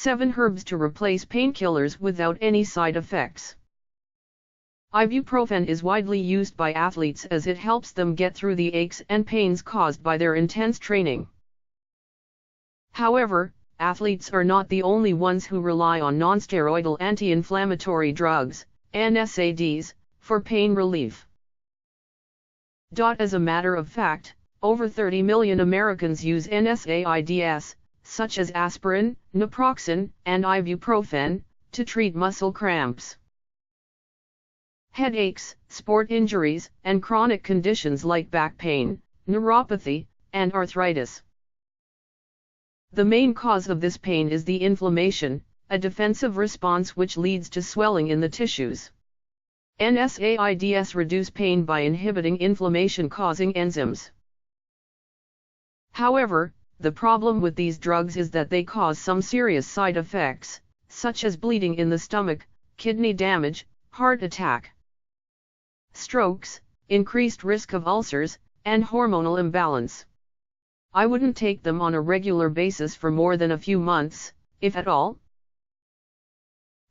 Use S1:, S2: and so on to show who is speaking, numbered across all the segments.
S1: 7 herbs to replace painkillers without any side effects. Ibuprofen is widely used by athletes as it helps them get through the aches and pains caused by their intense training. However, athletes are not the only ones who rely on nonsteroidal anti-inflammatory drugs, NSAIDs, for pain relief. As a matter of fact, over 30 million Americans use NSAIDs, such as aspirin, naproxen, and ibuprofen, to treat muscle cramps, headaches, sport injuries, and chronic conditions like back pain, neuropathy, and arthritis. The main cause of this pain is the inflammation, a defensive response which leads to swelling in the tissues. NSAIDs reduce pain by inhibiting inflammation-causing enzymes. However, the problem with these drugs is that they cause some serious side effects, such as bleeding in the stomach, kidney damage, heart attack, strokes, increased risk of ulcers, and hormonal imbalance. I wouldn't take them on a regular basis for more than a few months, if at all,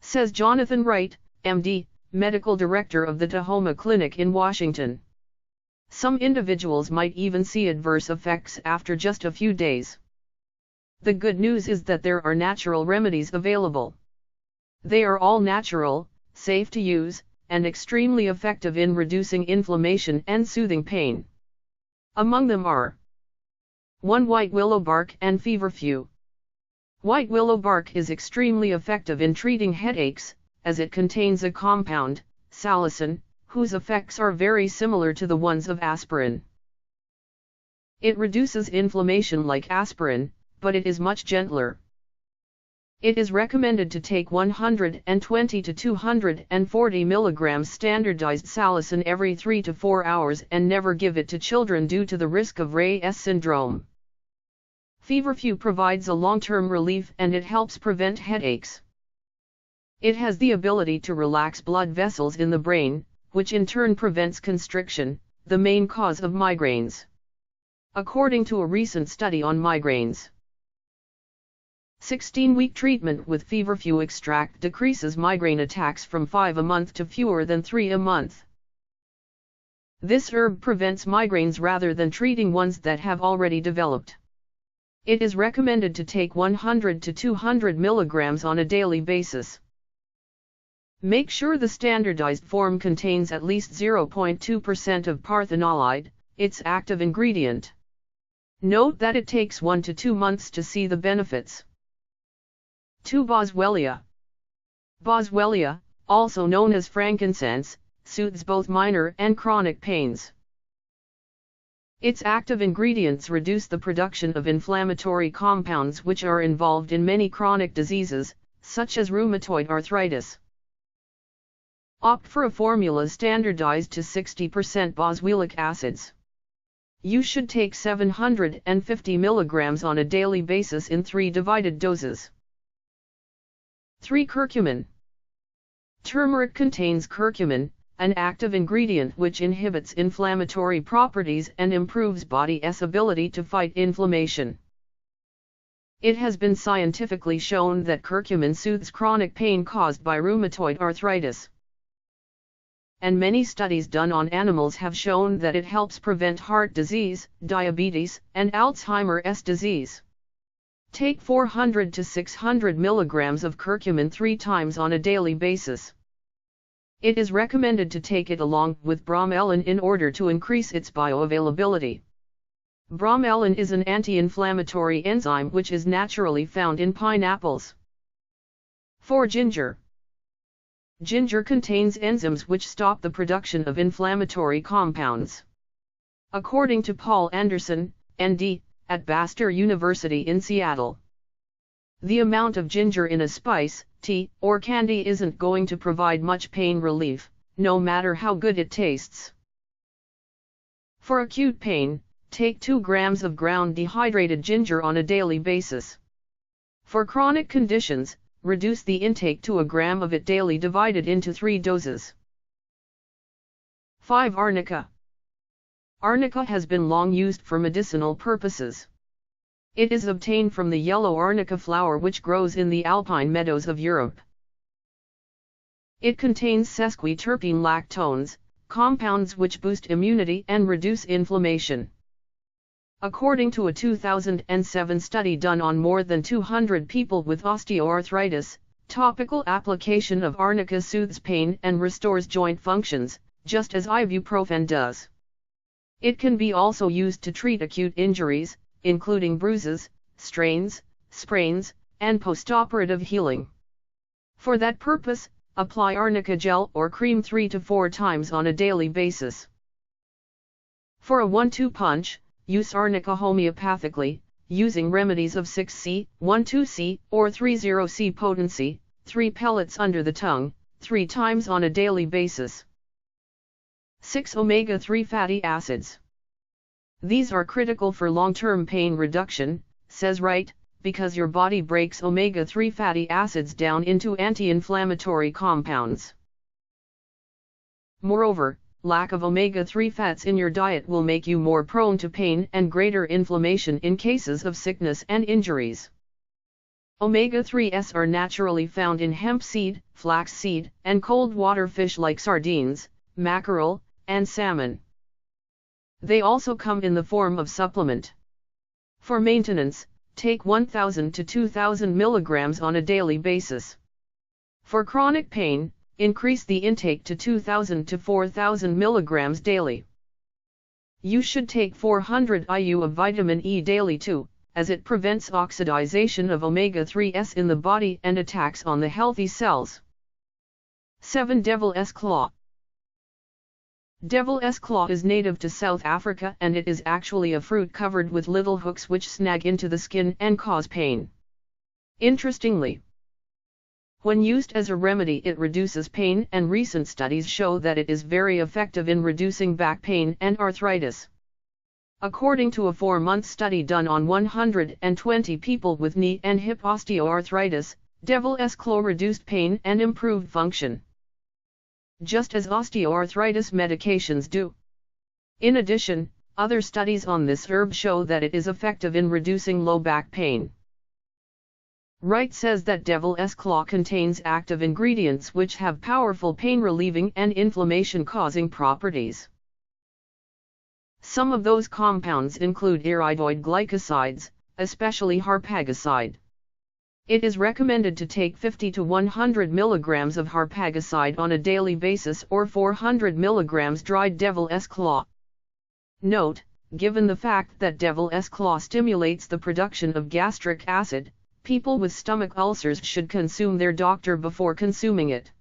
S1: says Jonathan Wright, MD, medical director of the Tahoma Clinic in Washington. Some individuals might even see adverse effects after just a few days. The good news is that there are natural remedies available. They are all natural, safe to use, and extremely effective in reducing inflammation and soothing pain. Among them are 1. White willow bark and feverfew. White willow bark is extremely effective in treating headaches, as it contains a compound, salicin, whose effects are very similar to the ones of aspirin. It reduces inflammation like aspirin, but it is much gentler. It is recommended to take 120 to 240 mg standardized salicin every 3 to 4 hours and never give it to children due to the risk of Ray's syndrome. Feverfew provides a long-term relief and it helps prevent headaches. It has the ability to relax blood vessels in the brain, which in turn prevents constriction, the main cause of migraines, according to a recent study on migraines. 16-week treatment with Feverfew extract decreases migraine attacks from 5 a month to fewer than 3 a month. This herb prevents migraines rather than treating ones that have already developed. It is recommended to take 100 to 200 mg on a daily basis. Make sure the standardized form contains at least 0.2% of parthenolide, its active ingredient. Note that it takes 1 to 2 months to see the benefits. 2. Boswellia. Boswellia, also known as frankincense, soothes both minor and chronic pains. Its active ingredients reduce the production of inflammatory compounds which are involved in many chronic diseases, such as rheumatoid arthritis. Opt for a formula standardized to 60% boswellic acids. You should take 750 mg on a daily basis in 3 divided doses. 3. Curcumin. Turmeric contains curcumin, an active ingredient which inhibits inflammatory properties and improves body's ability to fight inflammation. It has been scientifically shown that curcumin soothes chronic pain caused by rheumatoid arthritis. And many studies done on animals have shown that it helps prevent heart disease, diabetes, and Alzheimer's disease. Take 400 to 600 mg of curcumin 3 times on a daily basis. It is recommended to take it along with bromelain in order to increase its bioavailability. Bromelain is an anti-inflammatory enzyme which is naturally found in pineapples. 4. Ginger. Ginger contains enzymes which stop the production of inflammatory compounds. According to Paul Anderson, ND, at Bastyr University in Seattle, the amount of ginger in a spice, tea, or candy isn't going to provide much pain relief, no matter how good it tastes. For acute pain, take 2 grams of ground dehydrated ginger on a daily basis. For chronic conditions, reduce the intake to 1 gram of it daily divided into 3 doses. 5. Arnica. Arnica has been long used for medicinal purposes. It is obtained from the yellow Arnica flower which grows in the alpine meadows of Europe. It contains sesquiterpene lactones, compounds which boost immunity and reduce inflammation. According to a 2007 study done on more than 200 people with osteoarthritis, topical application of Arnica soothes pain and restores joint functions, just as ibuprofen does. It can be also used to treat acute injuries, including bruises, strains, sprains, and postoperative healing. For that purpose, apply Arnica gel or cream 3 to 4 times on a daily basis. For a 1-2 punch, use Arnica homeopathically, using remedies of 6C, 12C, or 30C potency, 3 pellets under the tongue, 3 times on a daily basis. 6 omega-3 fatty acids. These are critical for long-term pain reduction, says Wright, because your body breaks omega-3 fatty acids down into anti-inflammatory compounds. Moreover, lack of omega-3 fats in your diet will make you more prone to pain and greater inflammation in cases of sickness and injuries. Omega-3s are naturally found in hemp seed, flax seed, and cold water fish like sardines, mackerel, and salmon. They also come in the form of supplement. For maintenance, take 1,000 to 2,000 milligrams on a daily basis. For chronic pain, increase the intake to 2,000 to 4,000 milligrams daily. You should take 400 IU of vitamin E daily too, as it prevents oxidization of omega-3s in the body and attacks on the healthy cells. 7. Devil's Claw. Devil's claw is native to South Africa and it is actually a fruit covered with little hooks which snag into the skin and cause pain. Interestingly, when used as a remedy it reduces pain, and recent studies show that it is very effective in reducing back pain and arthritis. According to a 4-month study done on 120 people with knee and hip osteoarthritis, Devil's claw reduced pain and improved function, just as osteoarthritis medications do. In addition, other studies on this herb show that it is effective in reducing low back pain. Wright says that Devil's Claw contains active ingredients which have powerful pain-relieving and inflammation-causing properties. Some of those compounds include iridoid glycosides, especially harpagicide. It is recommended to take 50 to 100 mg of harpagicide on a daily basis or 400 mg dried Devil's Claw. Note, given the fact that Devil's Claw stimulates the production of gastric acid, people with stomach ulcers should consume their doctor before consuming it.